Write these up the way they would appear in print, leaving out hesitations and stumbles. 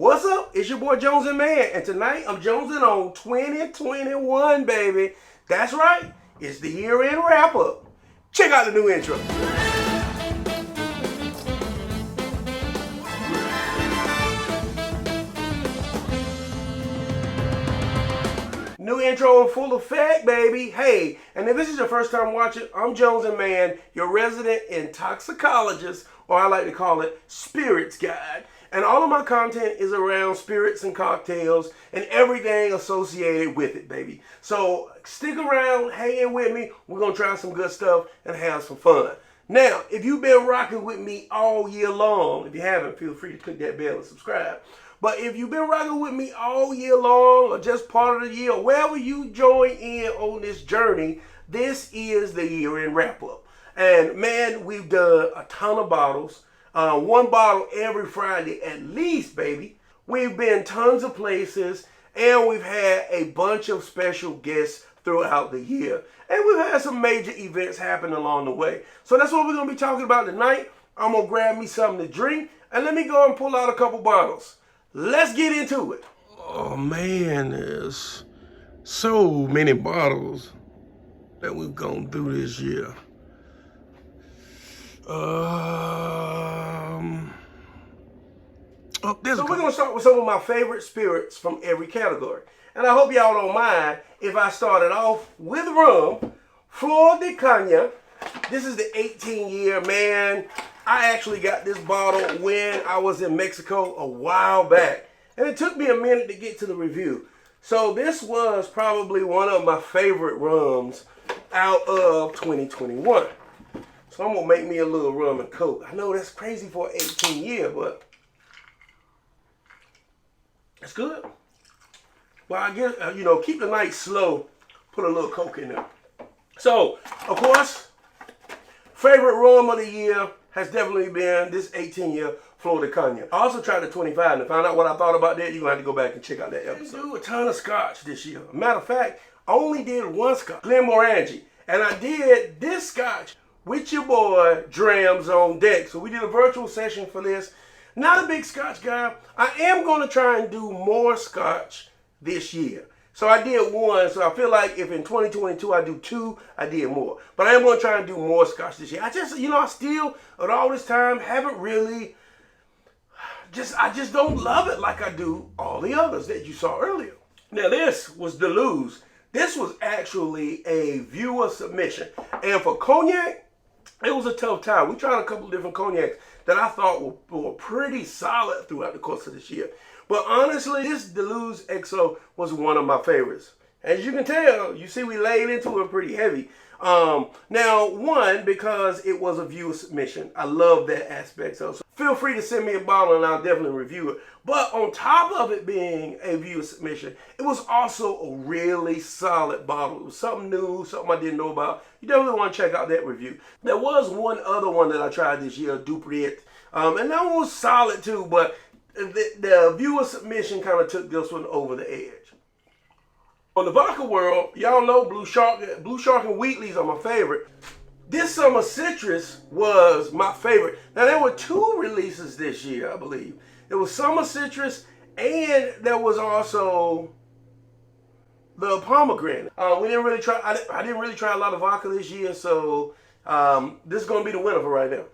What's up? It's your boy Jones and Mann, and tonight I'm jonesing on 2021, baby. That's right, it's the year-end wrap-up. Check out the new intro. New intro in full effect, baby. Hey, and if this is your first time watching, I'm Jones and Mann, your resident intoxicologist, or I like to call it spirits guide. And all of my content is around spirits and cocktails and everything associated with it, baby. So stick around, hang in with me. We're going to try some good stuff and have some fun. Now, if you've been rocking with me all year long, if you haven't, feel free to click that bell and subscribe. But if you've been rocking with me all year long or just part of the year, wherever you join in on this journey, this is the year-end wrap-up. And man, we've done a ton of bottles. One bottle every Friday at least, baby. We've been tons of places, and we've had a bunch of special guests throughout the year. And we've had some major events happen along the way. So that's what we're going to be talking about tonight. I'm going to grab me something to drink, and let me go and pull out a couple bottles. Let's get into it. Oh man, there's so many bottles that we've gone through this year. So we're gonna start with some of my favorite spirits from every category. And I hope y'all don't mind if I started off with rum, Flor de Cognac. This is the 18-year, man. I actually got this bottle when I was in Mexico a while back. And it took me a minute to get to the review. So this was probably one of my favorite rums out of 2021. So I'm gonna make me a little rum and coke. I know that's crazy for an 18-year, but it's good. Well, I guess, keep the night slow, put a little coke in there. So, of course, favorite rum of the year has definitely been this 18-year Flor de Cognac. I also tried the 25, and to find out what I thought about that, you're gonna have to go back and check out that episode. I didn't do a ton of Scotch this year. Matter of fact, I only did one Scotch, Glenmorangie, and I did this Scotch with your boy Drams on deck. So we did a virtual session for this. Not a big Scotch guy. I am going to try and do more Scotch this year. So I did one. So I feel like if in 2022 I do two, I did more. But I am going to try and do more Scotch this year. I still, at all this time, haven't really, I just don't love it like I do all the others that you saw earlier. Now this was Deleuze. This was actually a viewer submission. And for Cognac, it was a tough time. We tried a couple of different cognacs that I thought were pretty solid throughout the course of this year. But honestly, this Deleuze XO was one of my favorites. As you can tell, you see we laid into it pretty heavy. Now, one, because it was a viewer submission. I love that aspect. So feel free to send me a bottle and I'll definitely review it. But on top of it being a viewer submission, it was also a really solid bottle. It was something new, something I didn't know about. You definitely want to check out that review. There was one other one that I tried this year, Dupriet. And that one was solid too, but the viewer submission kind of took this one over the edge. On the vodka world, y'all know Blue Shark and Wheatley's are my favorite. This summer citrus was my favorite. Now there were two releases this year, I believe. There was summer citrus and there was also the pomegranate. I didn't really try a lot of vodka this year, so this is gonna be the winner for right now.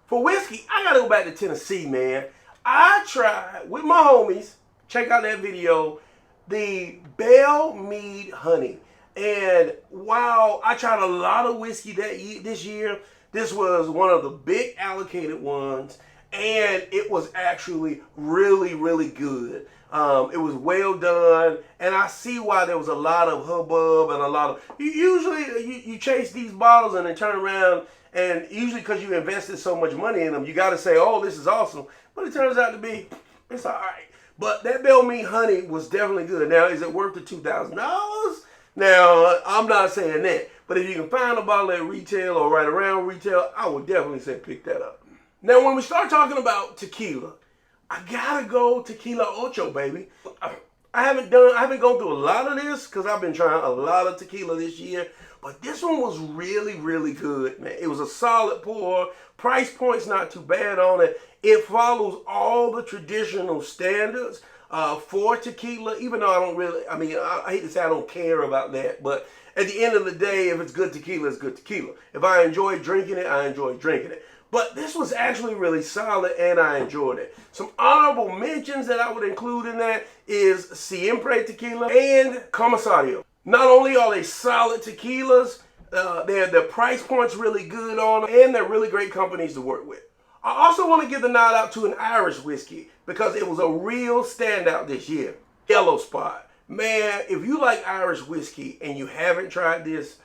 For whiskey, I gotta go back to Tennessee, man. I tried with my homies, check out that video, the Bell Mead Honey. And while I tried a lot of whiskey this year, this was one of the big allocated ones, and it was actually really, really good. It was well done, and I see why there was a lot of hubbub and a lot of. Usually, you chase these bottles and then turn around, and usually because you invested so much money in them, you got to say, "Oh, this is awesome." But it turns out to be, it's all right. But that Bell Mead Honey was definitely good. Now, is it worth the $2,000? Now, I'm not saying that, but if you can find a bottle at retail or right around retail, I would definitely say pick that up. Now, when we start talking about tequila, I gotta go Tequila Ocho, baby. I haven't gone through a lot of this because I've been trying a lot of tequila this year, But this one was really, really good, man. It was a solid pour. Price point's not too bad on it. It follows all the traditional standards for tequila, even though I don't really, I hate to say I don't care about that, but at the end of the day, if it's good tequila, it's good tequila. If I enjoy drinking it, I enjoy drinking it. But this was actually really solid, and I enjoyed it. Some honorable mentions that I would include in that is Siempre Tequila and Comisario. Not only are they solid tequilas, their price point's really good on them, and they're really great companies to work with. I also want to give the nod out to an Irish whiskey because it was a real standout this year. Yellow Spot. Man, if you like Irish whiskey and you haven't tried this,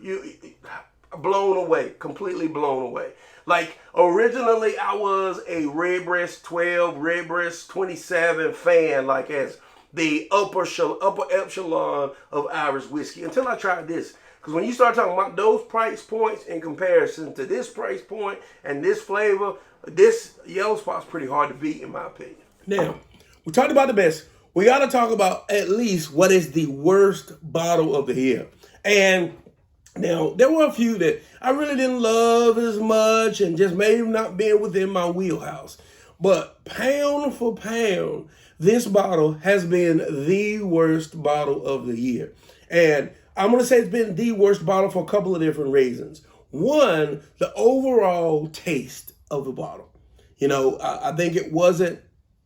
you blown away, completely blown away. Like, originally I was a Redbreast 12, Redbreast 27 fan, like as the upper echelon of Irish whiskey, until I tried this. Because when you start talking about those price points in comparison to this price point and this flavor, this Yellow Spot's pretty hard to beat, in my opinion. Now, we talked about the best. We got to talk about at least what is the worst bottle of the year. And now, there were a few that I really didn't love as much and just maybe not being within my wheelhouse. But pound for pound, this bottle has been the worst bottle of the year. And I'm going to say it's been the worst bottle for a couple of different reasons. One, the overall taste of the bottle. You know, I think it wasn't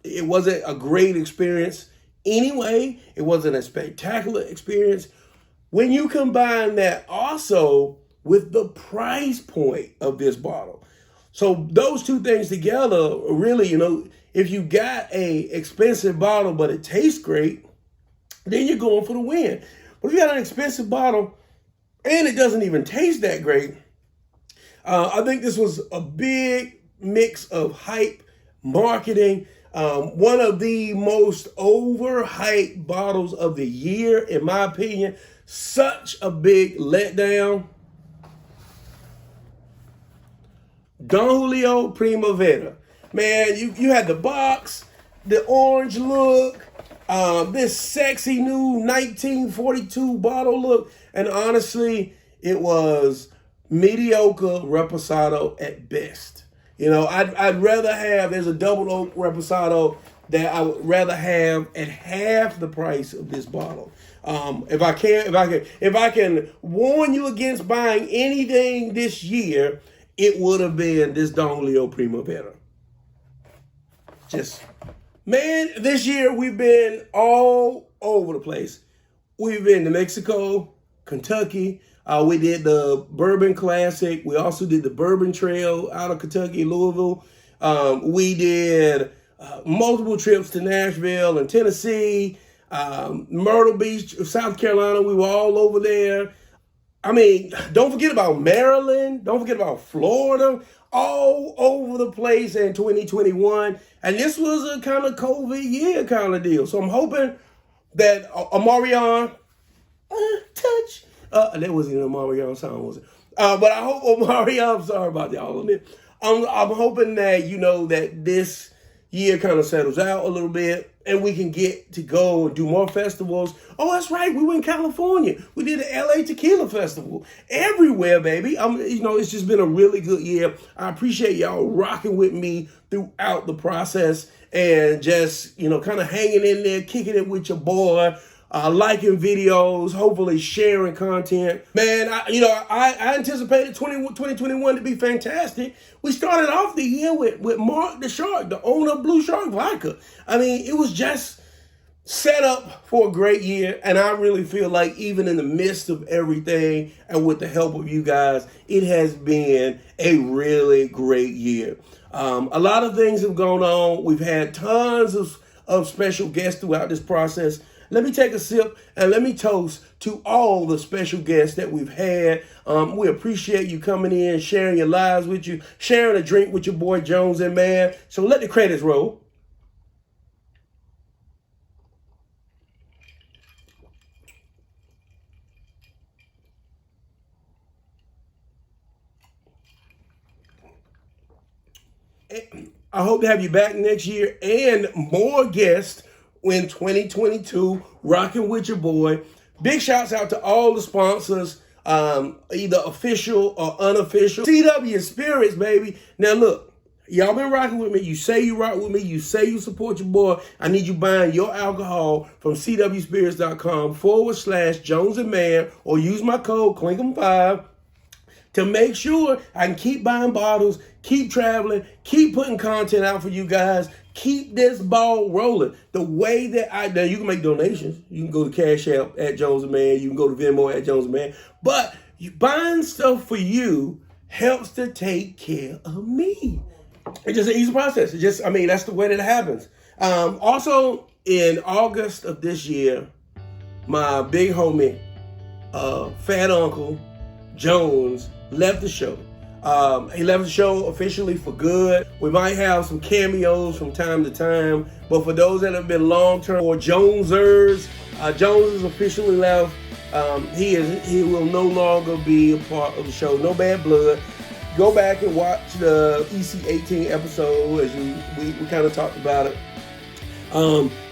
a great experience anyway. It wasn't a spectacular experience. When you combine that also with the price point of this bottle. So those two things together, really, you know, if you got a expensive bottle but it tastes great, then you're going for the win. But if you got an expensive bottle and it doesn't even taste that great, I think this was a big mix of hype, marketing, one of the most overhyped bottles of the year, in my opinion. Such a big letdown. Don Julio Primavera. Man, you had the box, the orange look, this sexy new 1942 bottle look, and honestly, it was mediocre reposado at best. You know, I'd rather have, there's a double oak reposado that I would rather have at half the price of this bottle. If I can warn you against buying anything this year, it would have been this Don Julio Primavera. Man, this year we've been all over the place. We've been to Mexico, Kentucky. We did the Bourbon Classic. We also did the Bourbon Trail out of Kentucky, Louisville. We did multiple trips to Nashville and Tennessee, Myrtle Beach, South Carolina. We were all over there. I mean, don't forget about Maryland. Don't forget about Florida. All over the place in 2021. And this was a kind of COVID year kind of deal. So I'm hoping that Omarion, touch. That wasn't an Omarion song, was it? But I hope Omarion, I'm sorry about y'all on it. I'm hoping that, you know, that this year kind of settles out a little bit and we can get to go and do more festivals. Oh, that's right. We were in California. We did the LA Tequila Festival. Everywhere, baby. You know, it's just been a really good year. I appreciate y'all rocking with me throughout the process and just, you know, kind of hanging in there, kicking it with your boy, liking videos, hopefully sharing content. Man, I anticipated 2021 to be fantastic. We started off the year with Mark the Shark, the owner of Blue Shark Vodka. I mean, it was just set up for a great year, and I really feel like even in the midst of everything and with the help of you guys, it has been a really great year. A lot of things have gone on. We've had tons of special guests throughout this process. Let me take a sip and let me toast to all the special guests that we've had. We appreciate you coming in, sharing your lives with you, sharing a drink with your boy Jones and Mann. So let the credits roll. I hope to have you back next year and more guests in 2022, rocking with your boy. Big shouts out to all the sponsors, either official or unofficial. CW Spirits, baby. Now look, y'all been rocking with me. You say you rock with me. You say you support your boy. I need you buying your alcohol from cwspirits.com/Jones and Mann, or use my code Clinkum5 to make sure I can keep buying bottles, keep traveling, keep putting content out for you guys, keep this ball rolling. The way that now you can make donations. You can go to Cash App at Jones and Mann. You can go to Venmo at Jones and Mann. But you buying stuff for you helps to take care of me. It's just an easy process. That's the way that it happens. Also, in August of this year, my big homie, Fat Uncle Jones, left the show. He left the show officially for good. We might have some cameos from time to time, but for those that have been long-term or Jonesers, Jones is officially left. He will no longer be a part of the show. No bad blood. Go back and watch the EC18 episode as we kind of talked about it.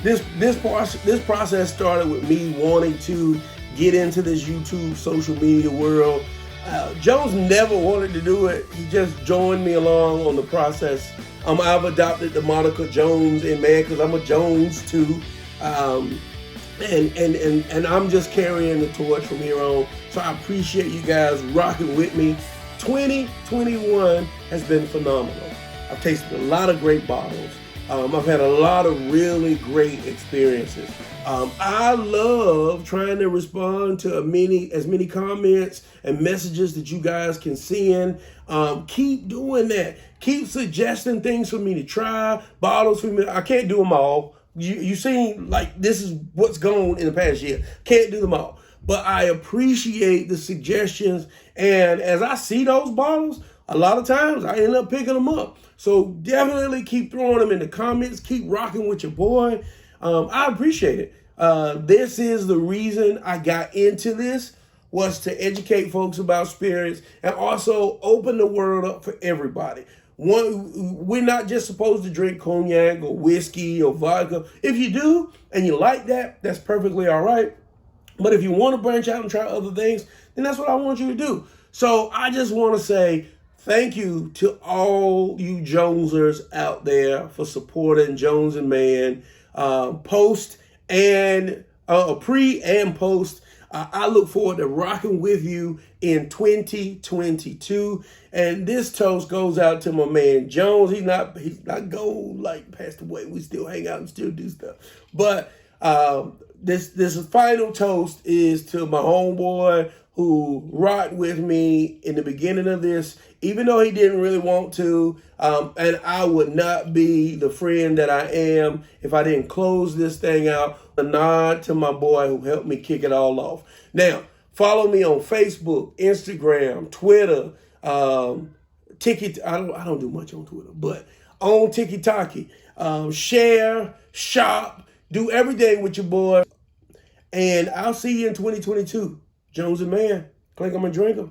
This process started with me wanting to get into this YouTube social media world. Jones never wanted to do it. He just joined me along on the process. I've adopted the moniker Jones and Mann because I'm a Jones too. And I'm just carrying the torch from here on. So I appreciate you guys rocking with me. 2021 has been phenomenal. I've tasted a lot of great bottles. I've had a lot of really great experiences. I love trying to respond to as many comments and messages that you guys can send. Keep doing that. Keep suggesting things for me to try, bottles for me. I can't do them all. You seem like this is what's gone in the past year. Can't do them all. But I appreciate the suggestions. And as I see those bottles, a lot of times I end up picking them up. So definitely keep throwing them in the comments. Keep rocking with your boy. I appreciate it. This is the reason I got into this, was to educate folks about spirits and also open the world up for everybody. We're not just supposed to drink cognac or whiskey or vodka. If you do and you like that, that's perfectly all right. But if you want to branch out and try other things, then that's what I want you to do. So I just want to say thank you to all you Jonesers out there for supporting Jones and Mann, post and pre and post. I look forward to rocking with you in 2022. And this toast goes out to my man Jones. He's not gone, like, passed away. We still hang out and still do stuff. But this final toast is to my homeboy who rocked with me in the beginning of this, even though he didn't really want to. And I would not be the friend that I am if I didn't close this thing out. A nod to my boy who helped me kick it all off. Now, follow me on Facebook, Instagram, Twitter, Tiki. I don't do much on Twitter, but on TikTok. Share, shop, do everything with your boy. And I'll see you in 2022. Jones and Mann, clink 'em and drink 'em.